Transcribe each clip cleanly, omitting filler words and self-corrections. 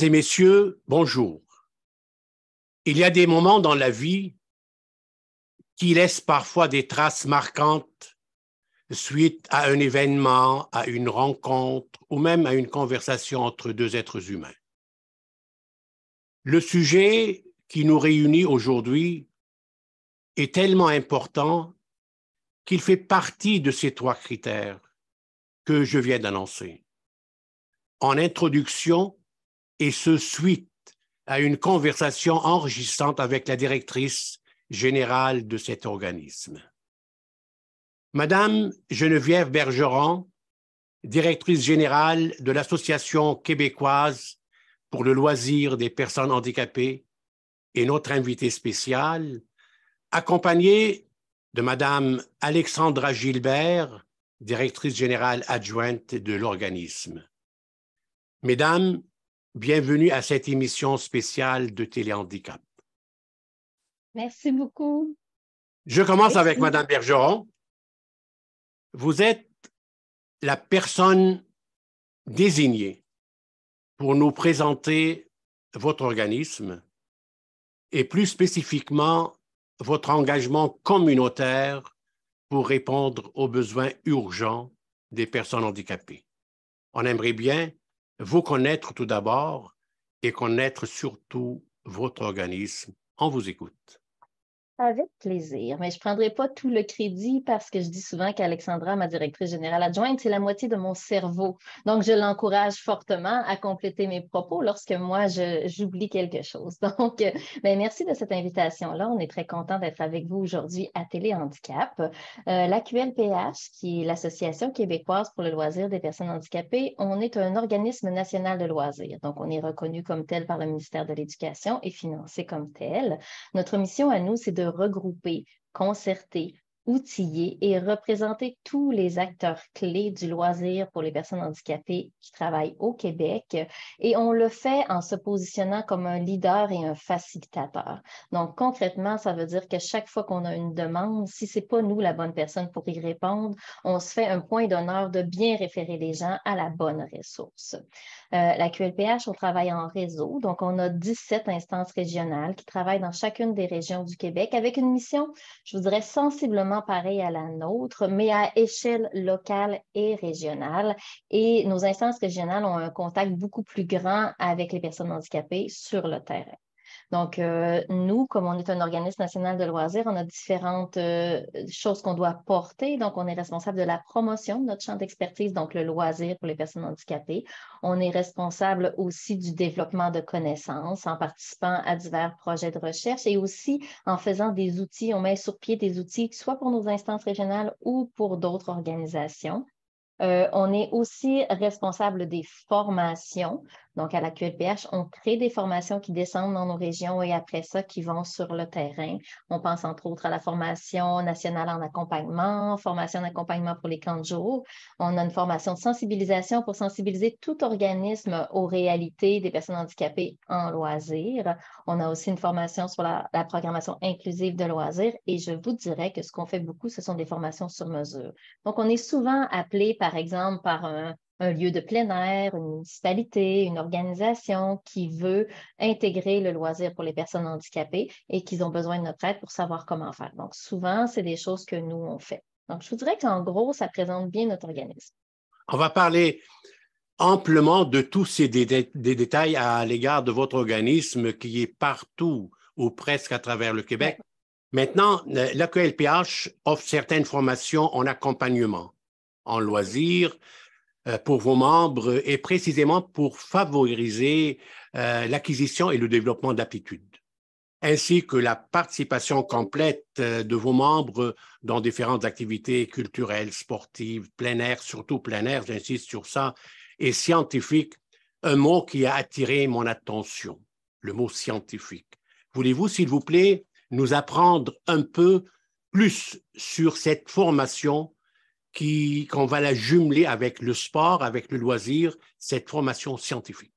et messieurs, bonjour. Il y a des moments dans la vie qui laissent parfois des traces marquantes suite à un événement, à une rencontre ou même à une conversation entre deux êtres humains. Le sujet qui nous réunit aujourd'hui est tellement important qu'il fait partie de ces trois critères que je viens d'annoncer. En introduction, et ce suite à une conversation enrichissante avec la directrice générale de cet organisme. Madame Geneviève Bergeron, directrice générale de l'Association québécoise pour le loisir des personnes handicapées, et notre invitée spéciale, accompagnée de Madame Alexandra Gilbert, directrice générale adjointe de l'organisme. Mesdames, bienvenue à cette émission spéciale de Téléhandicap. Merci beaucoup. Je commence avec Madame Bergeron. Vous êtes la personne désignée pour nous présenter votre organisme et plus spécifiquement votre engagement communautaire pour répondre aux besoins urgents des personnes handicapées. On aimerait bien vous connaître tout d'abord et connaître surtout votre organisme. On vous écoute. Avec plaisir, mais je ne prendrai pas tout le crédit parce que je dis souvent qu'Alexandra, ma directrice générale adjointe, c'est la moitié de mon cerveau. Donc, je l'encourage fortement à compléter mes propos lorsque moi, j'oublie quelque chose. Donc, merci de cette invitation-là. On est très content d'être avec vous aujourd'hui à Téléhandicap. L'AQLPH, qui est l'Association québécoise pour le loisir des personnes handicapées, on est un organisme national de loisirs. Donc, on est reconnu comme tel par le ministère de l'Éducation et financé comme tel. Notre mission à nous, c'est de regrouper, concerter, outiller et représenter tous les acteurs clés du loisir pour les personnes handicapées qui travaillent au Québec. Et on le fait en se positionnant comme un leader et un facilitateur. Donc, concrètement, ça veut dire que chaque fois qu'on a une demande, si ce n'est pas nous la bonne personne pour y répondre, on se fait un point d'honneur de bien référer les gens à la bonne ressource. La QLPH, on travaille en réseau. Donc, on a 17 instances régionales qui travaillent dans chacune des régions du Québec avec une mission, je vous dirais, sensiblement pareille à la nôtre, mais à échelle locale et régionale. Et nos instances régionales ont un contact beaucoup plus grand avec les personnes handicapées sur le terrain. Donc, nous, comme on est un organisme national de loisirs, on a différentes choses qu'on doit porter. Donc, on est responsable de la promotion de notre champ d'expertise, donc le loisir pour les personnes handicapées. On est responsable aussi du développement de connaissances en participant à divers projets de recherche et aussi en faisant des outils. On met sur pied des outils, soit pour nos instances régionales ou pour d'autres organisations. On est aussi responsable des formations. Donc, à la QLPH, on crée des formations qui descendent dans nos régions et après ça, qui vont sur le terrain. On pense entre autres à la formation nationale en accompagnement, formation d'accompagnement pour les camps de jour. On a une formation de sensibilisation pour sensibiliser tout organisme aux réalités des personnes handicapées en loisirs. On a aussi une formation sur la programmation inclusive de loisirs et je vous dirais que ce qu'on fait beaucoup, ce sont des formations sur mesure. Donc, on est souvent appelé, par exemple, par un lieu de plein air, une municipalité, une organisation qui veut intégrer le loisir pour les personnes handicapées et qu'ils ont besoin de notre aide pour savoir comment faire. Donc, souvent, c'est des choses que nous, on fait. Donc, je vous dirais qu'en gros, ça présente bien notre organisme. On va parler amplement de tous ces détails à l'égard de votre organisme qui est partout ou presque à travers le Québec. Ouais. Maintenant, l'AQLPH offre certaines formations en accompagnement, en loisirs, pour vos membres et précisément pour favoriser l'acquisition et le développement d'aptitudes, ainsi que la participation complète de vos membres dans différentes activités culturelles, sportives, plein air, surtout plein air, j'insiste sur ça, et scientifique, un mot qui a attiré mon attention, le mot scientifique. Voulez-vous, s'il vous plaît, nous apprendre un peu plus sur cette formation qu'on va la jumeler avec le sport, avec le loisir, cette formation scientifique?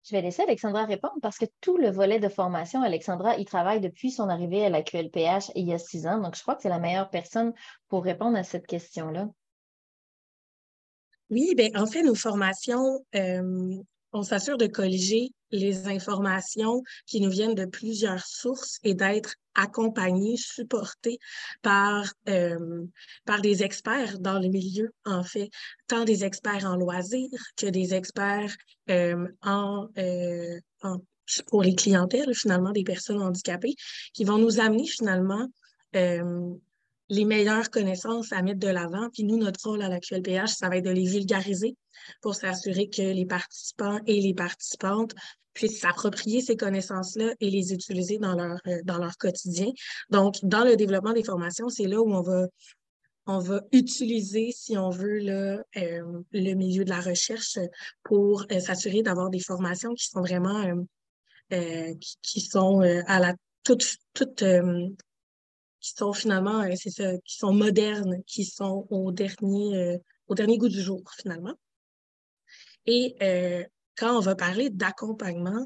Je vais laisser Alexandra répondre parce que tout le volet de formation, Alexandra, il travaille depuis son arrivée à la QLPH il y a 6 ans. Donc, je crois que c'est la meilleure personne pour répondre à cette question-là. Oui, bien, en fait, nos formations, on s'assure de colliger les informations qui nous viennent de plusieurs sources et d'être accompagnés, supportés par des experts dans le milieu, en fait, tant des experts en loisirs que des experts pour les clientèles, finalement, des personnes handicapées, qui vont nous amener finalement les meilleures connaissances à mettre de l'avant. Puis nous, notre rôle à la QLPH, ça va être de les vulgariser pour s'assurer que les participants et les participantes puissent s'approprier ces connaissances-là et les utiliser dans leur quotidien. Donc, dans le développement des formations, c'est là où on va utiliser, si on veut, là, le milieu de la recherche pour s'assurer d'avoir des formations qui sont vraiment qui sont à la qui sont finalement, c'est ça, qui sont modernes, qui sont au dernier goût du jour, finalement. Et quand on va parler d'accompagnement,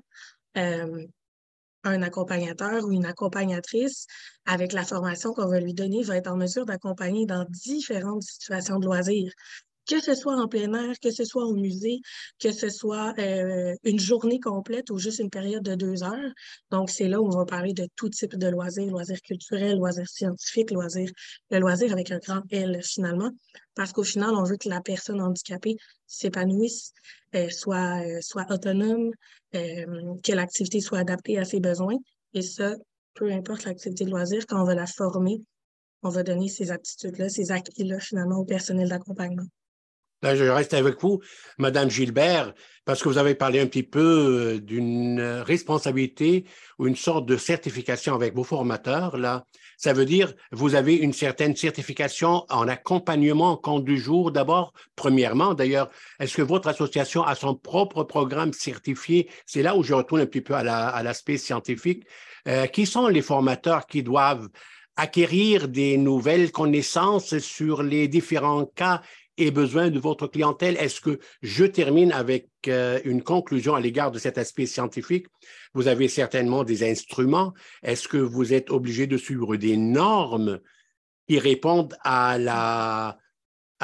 un accompagnateur ou une accompagnatrice, avec la formation qu'on va lui donner, va être en mesure d'accompagner dans différentes situations de loisirs. Que ce soit en plein air, que ce soit au musée, que ce soit une journée complète ou juste une période de 2 heures. Donc, c'est là où on va parler de tout type de loisirs, loisirs culturels, loisirs scientifiques, le loisir avec un grand L, finalement. Parce qu'au final, on veut que la personne handicapée s'épanouisse, soit autonome, que l'activité soit adaptée à ses besoins. Et ça, peu importe l'activité de loisir, quand on va la former, on va donner ces aptitudes-là, ces acquis-là, finalement, au personnel d'accompagnement. Là, je reste avec vous, Madame Gilbert, parce que vous avez parlé un petit peu d'une responsabilité ou une sorte de certification avec vos formateurs. Là, ça veut dire vous avez une certaine certification en accompagnement en compte du jour d'abord, premièrement. D'ailleurs, est-ce que votre association a son propre programme certifié? C'est là où je retourne un petit peu à l'aspect scientifique. Qui sont les formateurs qui doivent acquérir des nouvelles connaissances sur les différents cas et besoins de votre clientèle? Est-ce que je termine avec une conclusion à l'égard de cet aspect scientifique? Vous avez certainement des instruments. Est-ce que vous êtes obligé de suivre des normes qui répondent à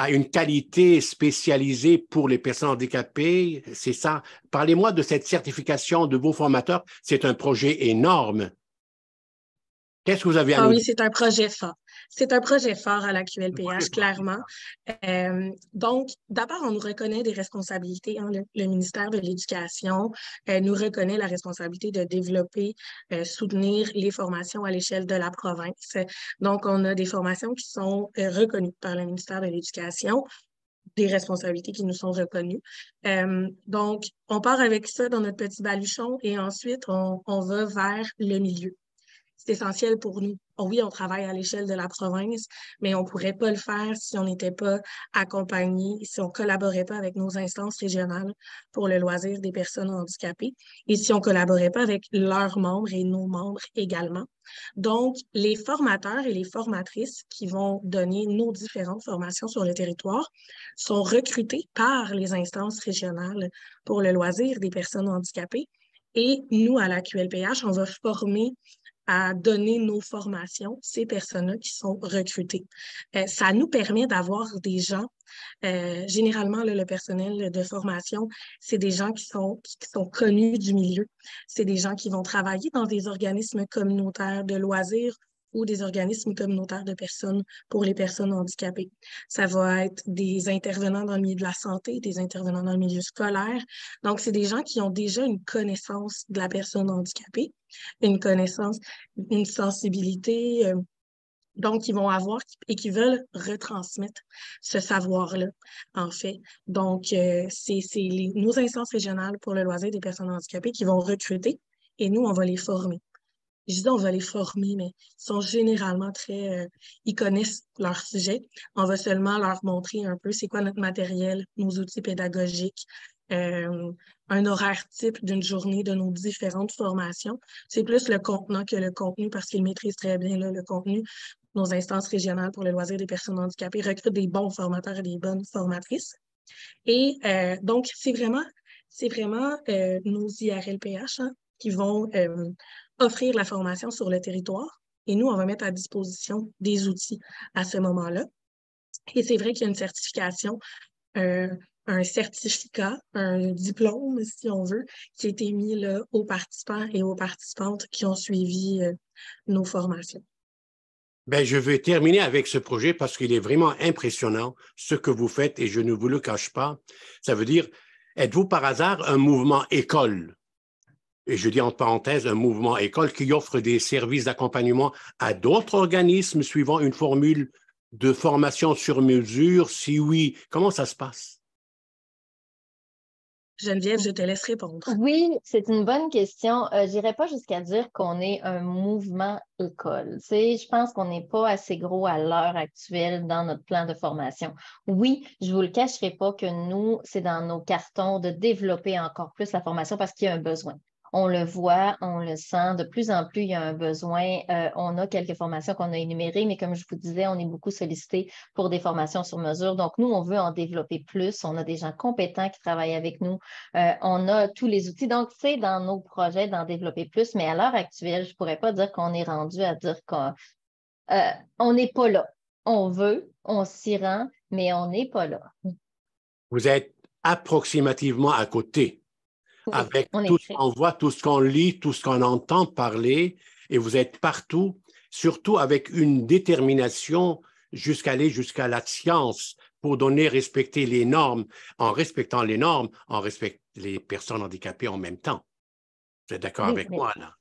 une qualité spécialisée pour les personnes handicapées? C'est ça. Parlez-moi de cette certification de vos formateurs. C'est un projet énorme. Qu'est-ce que vous avez à nous oui, dire? c'est un projet fort. C'est un projet fort à la QLPH, clairement. Donc, d'abord, on nous reconnaît des responsabilités. Hein, le ministère de l'Éducation nous reconnaît la responsabilité de développer, soutenir les formations à l'échelle de la province. Donc, on a des formations qui sont reconnues par le ministère de l'Éducation, des responsabilités qui nous sont reconnues. Donc, on part avec ça dans notre petit baluchon et ensuite, on va vers le milieu. C'est essentiel pour nous. Oui, on travaille à l'échelle de la province, mais on ne pourrait pas le faire si on n'était pas accompagné, si on ne collaborait pas avec nos instances régionales pour le loisir des personnes handicapées et si on ne collaborait pas avec leurs membres et nos membres également. Donc, les formateurs et les formatrices qui vont donner nos différentes formations sur le territoire sont recrutés par les instances régionales pour le loisir des personnes handicapées. Et nous, à la QLPH, on va former à donner nos formations, ces personnes-là qui sont recrutées. Ça nous permet d'avoir des gens, généralement là, le personnel de formation, c'est des gens qui sont connus du milieu. C'est des gens qui vont travailler dans des organismes communautaires de loisirs ou des organismes communautaires de personnes pour les personnes handicapées. Ça va être des intervenants dans le milieu de la santé, des intervenants dans le milieu scolaire. Donc, c'est des gens qui ont déjà une connaissance de la personne handicapée, une connaissance, une sensibilité, donc, ils vont avoir et qui veulent retransmettre ce savoir-là, en fait. Donc, c'est nos instances régionales pour le loisir des personnes handicapées qui vont recruter et nous, on va les former. Je dis on va les former, mais ils sont généralement ils connaissent leur sujet. On va seulement leur montrer un peu c'est quoi notre matériel, nos outils pédagogiques, un horaire type d'une journée de nos différentes formations. C'est plus le contenant que le contenu parce qu'ils maîtrisent très bien là, le contenu. Nos instances régionales pour le loisir des personnes handicapées recrutent des bons formateurs et des bonnes formatrices. Et donc, c'est vraiment nos IRLPH qui vont offrir la formation sur le territoire. Et nous, on va mettre à disposition des outils à ce moment-là. Et c'est vrai qu'il y a une certification un certificat, un diplôme, si on veut, qui a été mis là, aux participants et aux participantes qui ont suivi nos formations. Ben, je vais terminer avec ce projet parce qu'il est vraiment impressionnant ce que vous faites et je ne vous le cache pas. Ça veut dire, êtes-vous par hasard un mouvement école? Et je dis entre parenthèses un mouvement école qui offre des services d'accompagnement à d'autres organismes suivant une formule de formation sur mesure? Si oui, comment ça se passe? Geneviève, je te laisse répondre. Oui, c'est une bonne question. Je n'irais pas jusqu'à dire qu'on est un mouvement école. Tu sais, je pense qu'on n'est pas assez gros à l'heure actuelle dans notre plan de formation. Oui, je ne vous le cacherai pas que nous, c'est dans nos cartons de développer encore plus la formation parce qu'il y a un besoin. On le voit, on le sent. De plus en plus, il y a un besoin. On a quelques formations qu'on a énumérées, mais comme je vous disais, on est beaucoup sollicité pour des formations sur mesure. Donc, nous, on veut en développer plus. On a des gens compétents qui travaillent avec nous. On a tous les outils. Donc, c'est dans nos projets d'en développer plus, mais à l'heure actuelle, je ne pourrais pas dire qu'on est rendu à dire qu'on n'est pas là. On veut, on s'y rend, mais on n'est pas là. Vous êtes approximativement à côté, Oui, avec on est tout ce prêt. qu'on voit, tout ce qu'on lit, tout ce qu'on entend parler, et vous êtes partout, surtout avec une détermination aller jusqu'à la science pour donner, respecter les normes. En respectant les normes, on respecte les personnes handicapées en même temps. Vous êtes d'accord Oui, avec mais moi, là?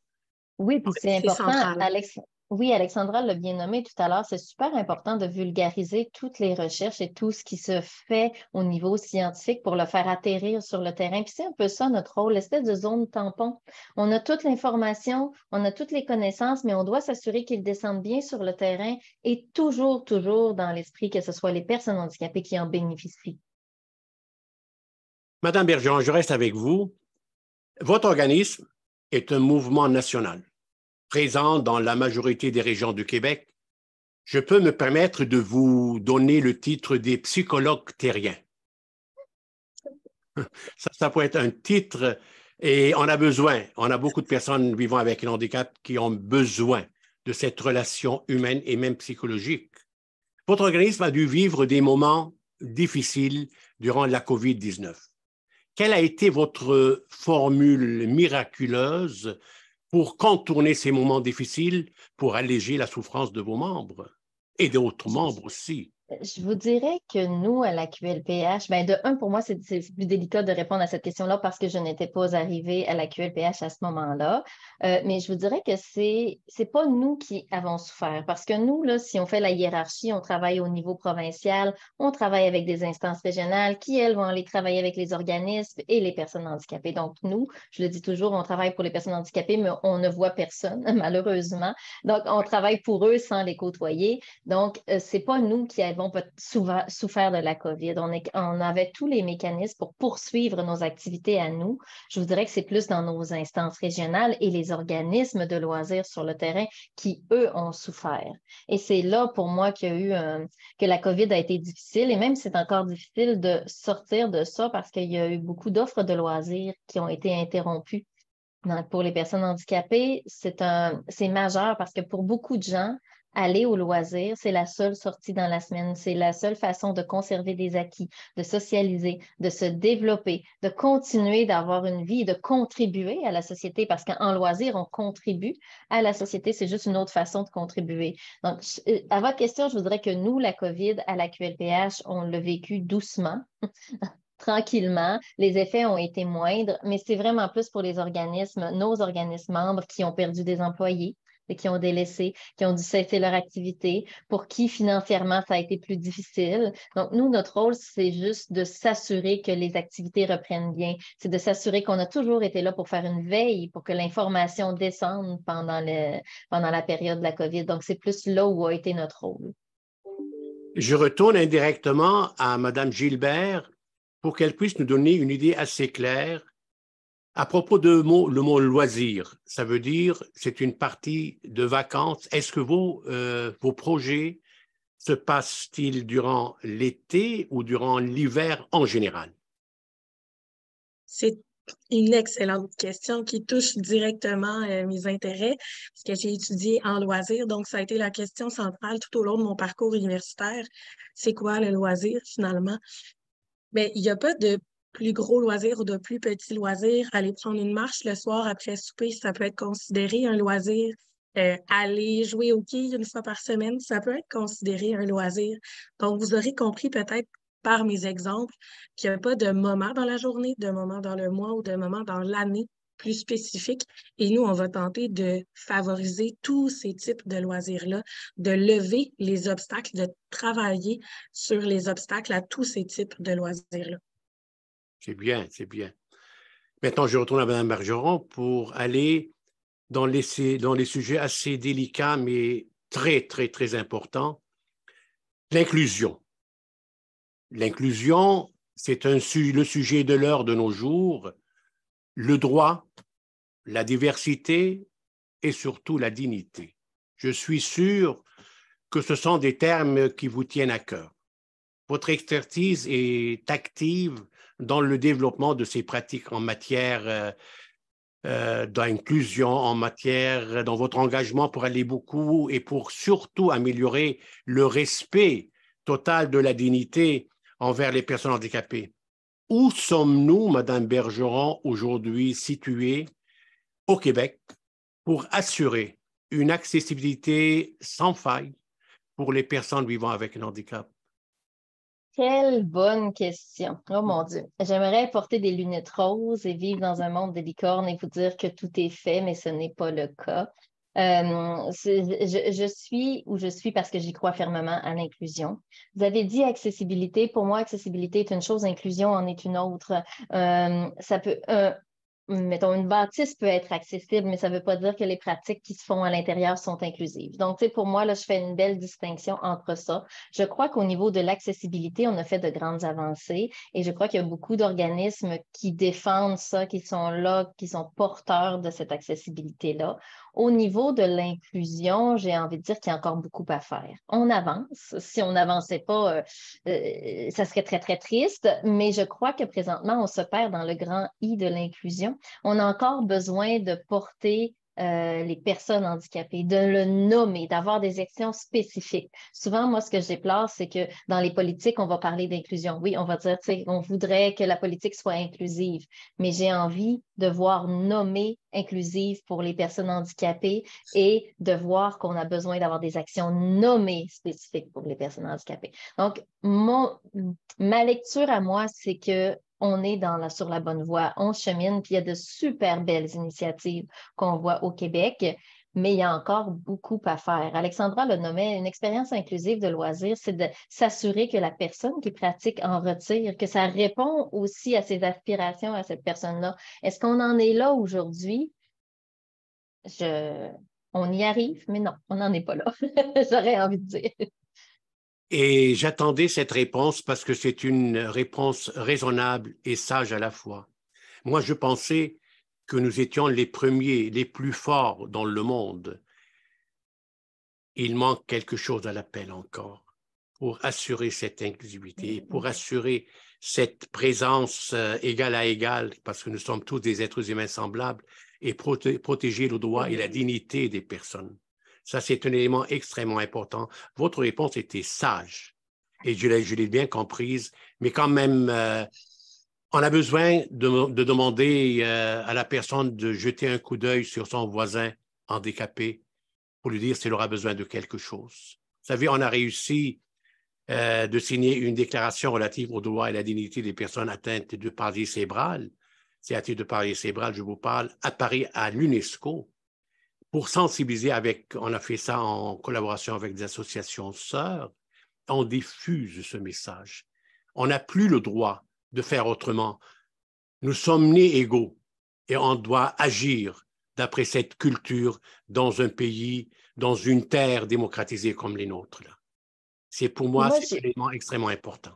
oui, puis c'est C'est important. central. Oui, Alexandra l'a bien nommé tout à l'heure, c'est super important de vulgariser toutes les recherches et tout ce qui se fait au niveau scientifique pour le faire atterrir sur le terrain. Puis c'est un peu ça notre rôle, l'espèce de zone tampon. On a toute l'information, on a toutes les connaissances, mais on doit s'assurer qu'ils descendent bien sur le terrain et toujours, toujours dans l'esprit que ce soit les personnes handicapées qui en bénéficient. Madame Bergeron, je reste avec vous. Votre organisme est un mouvement national, présent dans la majorité des régions du Québec. Je peux me permettre de vous donner le titre des psychologues terriens. Ça pourrait être un titre et on a besoin, on a beaucoup de personnes vivant avec un handicap qui ont besoin de cette relation humaine et même psychologique. Votre organisme a dû vivre des moments difficiles durant la COVID-19. Quelle a été votre formule miraculeuse pour contourner ces moments difficiles, pour alléger la souffrance de vos membres et d'autres membres aussi? Je vous dirais que nous, à la QLPH, ben de un, pour moi, c'est plus délicat de répondre à cette question-là parce que je n'étais pas arrivée à la QLPH à ce moment-là. Mais je vous dirais que c'est pas nous qui avons souffert parce que nous, là, si on fait la hiérarchie, on travaille au niveau provincial, on travaille avec des instances régionales qui, elles, vont aller travailler avec les organismes et les personnes handicapées. Donc, nous, je le dis toujours, on travaille pour les personnes handicapées, mais on ne voit personne, malheureusement. Donc, on travaille pour eux sans les côtoyer. Donc, c'est pas nous qui avons souvent souffert de la COVID. On avait tous les mécanismes pour poursuivre nos activités à nous. Je vous dirais que c'est plus dans nos instances régionales et les organismes de loisirs sur le terrain qui, eux, ont souffert. Et c'est là, pour moi, que la COVID a été difficile. Et même si c'est encore difficile de sortir de ça parce qu'il y a eu beaucoup d'offres de loisirs qui ont été interrompues. Donc, pour les personnes handicapées, c'est majeur parce que pour beaucoup de gens, aller au loisir, c'est la seule sortie dans la semaine, c'est la seule façon de conserver des acquis, de socialiser, de se développer, de continuer d'avoir une vie et de contribuer à la société parce qu'en loisir, on contribue à la société, c'est juste une autre façon de contribuer. Donc, à votre question, je voudrais que nous, la COVID, à la QLPH, on l'a vécu doucement. Tranquillement. Les effets ont été moindres, mais c'est vraiment plus pour les organismes, nos organismes membres qui ont perdu des employés et qui ont délaissé, qui ont dû cesser leur activité, pour qui financièrement ça a été plus difficile. Donc, nous, notre rôle, c'est juste de s'assurer que les activités reprennent bien. C'est de s'assurer qu'on a toujours été là pour faire une veille, pour que l'information descende pendant la période de la COVID. Donc, c'est plus là où a été notre rôle. Je retourne indirectement à Mme Gilbert pour qu'elle puisse nous donner une idée assez claire à propos de le mot loisir. Ça veut dire c'est une partie de vacances. Est-ce que vos projets se passent-ils durant l'été ou durant l'hiver en général? C'est une excellente question qui touche directement mes intérêts, parce que j'ai étudié en loisir, donc ça a été la question centrale tout au long de mon parcours universitaire. C'est quoi le loisir finalement? Mais il n'y a pas de plus gros loisir ou de plus petit loisir. Aller prendre une marche le soir après souper, ça peut être considéré un loisir. Aller jouer au quai une fois par semaine, ça peut être considéré un loisir. Donc, vous aurez compris peut-être par mes exemples qu'il n'y a pas de moment dans la journée, de moment dans le mois ou de moment dans l'année plus spécifique. Et nous, on va tenter de favoriser tous ces types de loisirs-là, de lever les obstacles, de travailler sur les obstacles à tous ces types de loisirs-là. C'est bien, c'est bien. Maintenant, je retourne à Mme Bergeron pour aller dans les sujets assez délicats, mais très, très, très importants. L'inclusion. L'inclusion, c'est le sujet de l'heure de nos jours. Le droit, la diversité et surtout la dignité. Je suis sûr que ce sont des termes qui vous tiennent à cœur. Votre expertise est active dans le développement de ces pratiques en matière d'inclusion, dans votre engagement pour aller beaucoup et pour surtout améliorer le respect total de la dignité envers les personnes handicapées. Où sommes-nous, Madame Bergeron, aujourd'hui situés au Québec pour assurer une accessibilité sans faille pour les personnes vivant avec un handicap? Quelle bonne question. Oh mon Dieu. J'aimerais porter des lunettes roses et vivre dans un monde de licornes et vous dire que tout est fait, mais ce n'est pas le cas. Je suis où je suis parce que j'y crois fermement à l'inclusion. Vous avez dit accessibilité. Pour moi, accessibilité est une chose, inclusion en est une autre. Mettons, une bâtisse peut être accessible, mais ça ne veut pas dire que les pratiques qui se font à l'intérieur sont inclusives. Donc, tu sais, pour moi, là, je fais une belle distinction entre ça. Je crois qu'au niveau de l'accessibilité, on a fait de grandes avancées et je crois qu'il y a beaucoup d'organismes qui défendent ça, qui sont là, qui sont porteurs de cette accessibilité-là. Au niveau de l'inclusion, j'ai envie de dire qu'il y a encore beaucoup à faire. On avance. Si on n'avançait pas, ça serait très, très triste, mais je crois que présentement, on se perd dans le grand I de l'inclusion. On a encore besoin de porter les personnes handicapées, de le nommer, d'avoir des actions spécifiques. Souvent, moi, ce que je déplore, c'est que dans les politiques, on va parler d'inclusion. Oui, on va dire, tu sais, on voudrait que la politique soit inclusive, mais j'ai envie de voir nommer inclusive pour les personnes handicapées et de voir qu'on a besoin d'avoir des actions nommées spécifiques pour les personnes handicapées. Donc, ma lecture à moi, c'est que on est sur la bonne voie, on chemine, puis il y a de super belles initiatives qu'on voit au Québec, mais il y a encore beaucoup à faire. Alexandra le nommait, une expérience inclusive de loisirs, c'est de s'assurer que la personne qui pratique en retire, que ça répond aussi à ses aspirations à cette personne-là. Est-ce qu'on en est là aujourd'hui? On y arrive, mais non, on n'en est pas là. J'aurais envie de dire. Et j'attendais cette réponse parce que c'est une réponse raisonnable et sage à la fois. Moi, je pensais que nous étions les premiers, les plus forts dans le monde. Il manque quelque chose à l'appel encore pour assurer cette inclusivité, pour assurer cette présence égale à égale, parce que nous sommes tous des êtres humains semblables, et protéger le droit et la dignité des personnes. Ça, c'est un élément extrêmement important. Votre réponse était sage et je l'ai bien comprise, mais quand même, on a besoin de demander à la personne de jeter un coup d'œil sur son voisin handicapé pour lui dire s'il aura besoin de quelque chose. Vous savez, on a réussi de signer une déclaration relative aux droits et à la dignité des personnes atteintes de paralysie cérébrale. C'est à titre de paralysie cérébrale, je vous parle, à Paris, à l'UNESCO, pour sensibiliser on a fait ça en collaboration avec des associations sœurs, on diffuse ce message. On n'a plus le droit de faire autrement. Nous sommes nés égaux et on doit agir d'après cette culture dans un pays, dans une terre démocratisée comme les nôtres. Là. C'est pour moi, c'est un élément extrêmement important.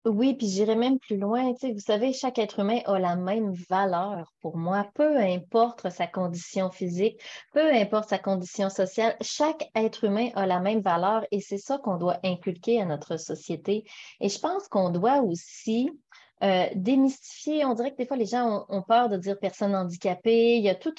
Oui, puis j'irais même plus loin. Tu sais, vous savez, chaque être humain a la même valeur pour moi, peu importe sa condition physique, peu importe sa condition sociale, chaque être humain a la même valeur et c'est ça qu'on doit inculquer à notre société. Et je pense qu'on doit aussi démystifier. On dirait que des fois, les gens ont peur de dire personne handicapée. Il y a tout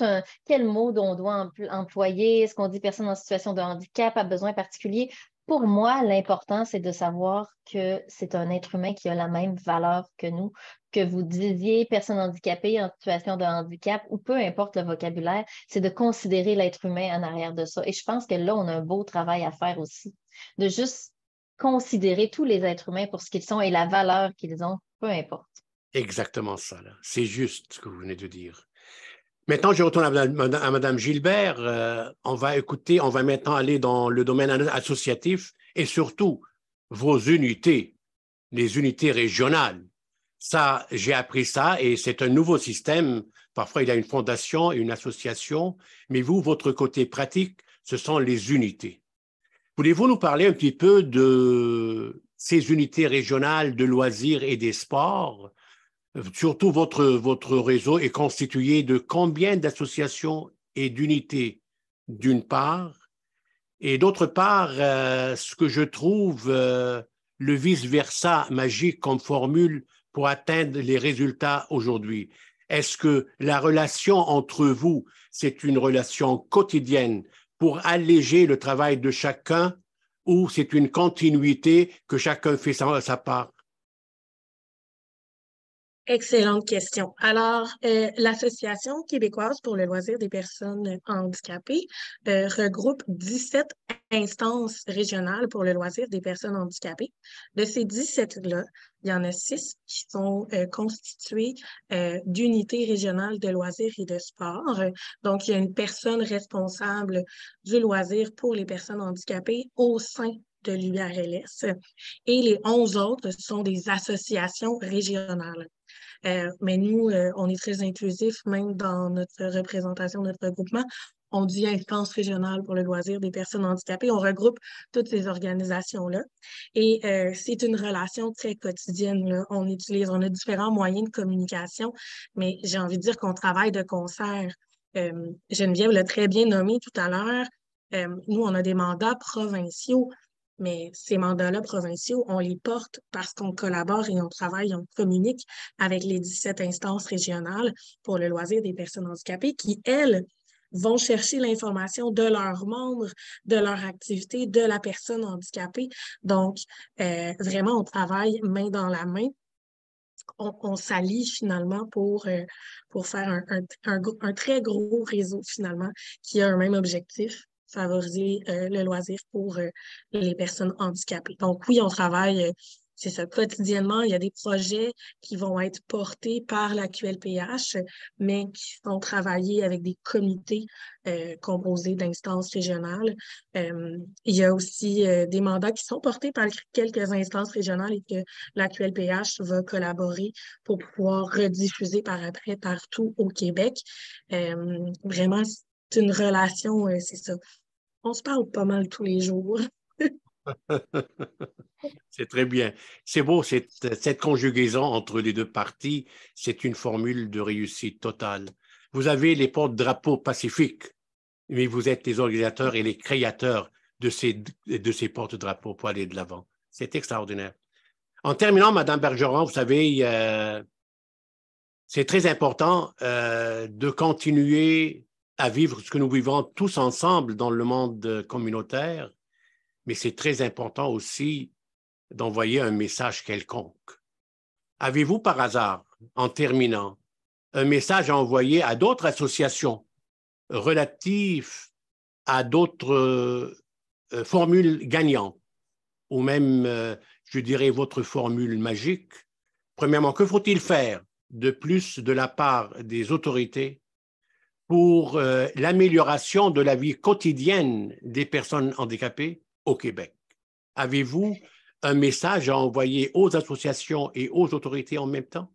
quel mot on doit employer? Est-ce qu'on dit personne en situation de handicap, à besoin particulier? Pour moi, l'important, c'est de savoir que c'est un être humain qui a la même valeur que nous, que vous disiez personne handicapée en situation de handicap ou peu importe le vocabulaire, c'est de considérer l'être humain en arrière de ça. Et je pense que là, on a un beau travail à faire aussi, de juste considérer tous les êtres humains pour ce qu'ils sont et la valeur qu'ils ont, peu importe. Exactement ça, là. C'est juste ce que vous venez de dire. Maintenant, je retourne à Mme Gilbert. On va maintenant aller dans le domaine associatif et surtout vos unités, les unités régionales. Ça, j'ai appris ça et c'est un nouveau système. Parfois, il y a une fondation, une association, mais vous, votre côté pratique, ce sont les unités. Voulez-vous nous parler un petit peu de ces unités régionales de loisirs et des sports? Surtout, votre réseau est constitué de combien d'associations et d'unités, d'une part, et d'autre part, ce que je trouve le vice-versa magique comme formule pour atteindre les résultats aujourd'hui. Est-ce que la relation entre vous, c'est une relation quotidienne pour alléger le travail de chacun ou c'est une continuité que chacun fait sa part? Excellente question. Alors, l'Association québécoise pour le loisir des personnes handicapées regroupe 17 instances régionales pour le loisir des personnes handicapées. De ces 17-là, il y en a 6 qui sont constituées d'unités régionales de loisirs et de sport. Donc, il y a une personne responsable du loisir pour les personnes handicapées au sein de l'URLS. Et les 11 autres sont des associations régionales. Mais nous, on est très inclusif, même dans notre représentation, notre regroupement. On dit instance régionale pour le loisir des personnes handicapées. On regroupe toutes ces organisations-là. Et c'est une relation très quotidienne, là. On a différents moyens de communication, mais j'ai envie de dire qu'on travaille de concert. Geneviève l'a très bien nommé tout à l'heure. Nous, on a des mandats provinciaux. Mais ces mandats-là provinciaux, on les porte parce qu'on collabore et on travaille, on communique avec les 17 instances régionales pour le loisir des personnes handicapées qui, elles, vont chercher l'information de leurs membres, de leur activité, de la personne handicapée. Donc, vraiment, on travaille main dans la main. On s'allie finalement pour faire un très gros réseau finalement qui a un même objectif, favoriser le loisir pour les personnes handicapées. Donc oui, on travaille, c'est ça, quotidiennement. Il y a des projets qui vont être portés par la QLPH, mais qui sont travaillés avec des comités composés d'instances régionales. Il y a aussi des mandats qui sont portés par quelques instances régionales et que la QLPH va collaborer pour pouvoir rediffuser par après partout au Québec. Vraiment, c'est une relation, c'est ça. On se parle pas mal tous les jours. C'est très bien. C'est beau, cette conjugaison entre les deux parties, c'est une formule de réussite totale. Vous avez les porte-drapeaux pacifiques, mais vous êtes les organisateurs et les créateurs de ces porte-drapeaux pour aller de l'avant. C'est extraordinaire. En terminant, Madame Bergeron, vous savez, c'est très important de continuer à vivre ce que nous vivons tous ensemble dans le monde communautaire, mais c'est très important aussi d'envoyer un message quelconque. Avez-vous par hasard, en terminant, un message à envoyer à d'autres associations relatives à d'autres formules gagnantes, ou même, je dirais, votre formule magique? Premièrement, que faut-il faire de plus de la part des autorités pour l'amélioration de la vie quotidienne des personnes handicapées au Québec? Avez-vous un message à envoyer aux associations et aux autorités en même temps?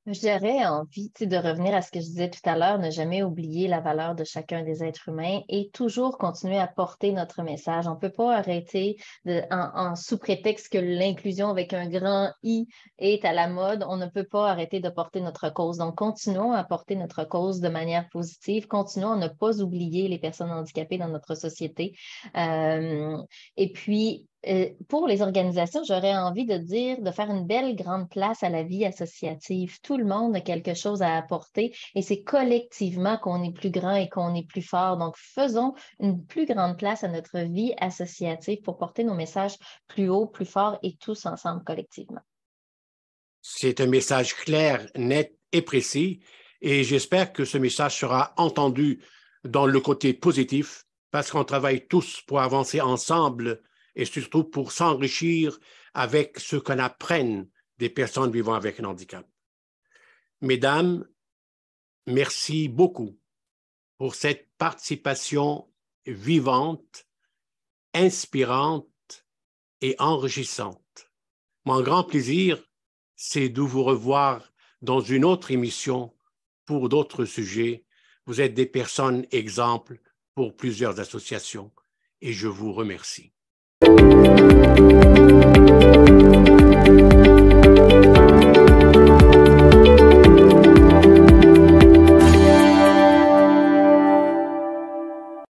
J'aurais envie de revenir à ce que je disais tout à l'heure, ne jamais oublier la valeur de chacun des êtres humains et toujours continuer à porter notre message. On ne peut pas arrêter sous prétexte que l'inclusion avec un grand I est à la mode. On ne peut pas arrêter de porter notre cause. Donc, continuons à porter notre cause de manière positive. Continuons à ne pas oublier les personnes handicapées dans notre société. Et puis, pour les organisations, j'aurais envie de dire de faire une belle grande place à la vie associative. Tout le monde a quelque chose à apporter et c'est collectivement qu'on est plus grand et qu'on est plus fort. Donc, faisons une plus grande place à notre vie associative pour porter nos messages plus haut, plus fort et tous ensemble collectivement. C'est un message clair, net et précis et j'espère que ce message sera entendu dans le côté positif parce qu'on travaille tous pour avancer ensemble et surtout pour s'enrichir avec ce qu'on apprenne des personnes vivant avec un handicap. Mesdames, merci beaucoup pour cette participation vivante, inspirante et enrichissante. Mon grand plaisir, c'est de vous revoir dans une autre émission pour d'autres sujets. Vous êtes des personnes exemples pour plusieurs associations et je vous remercie.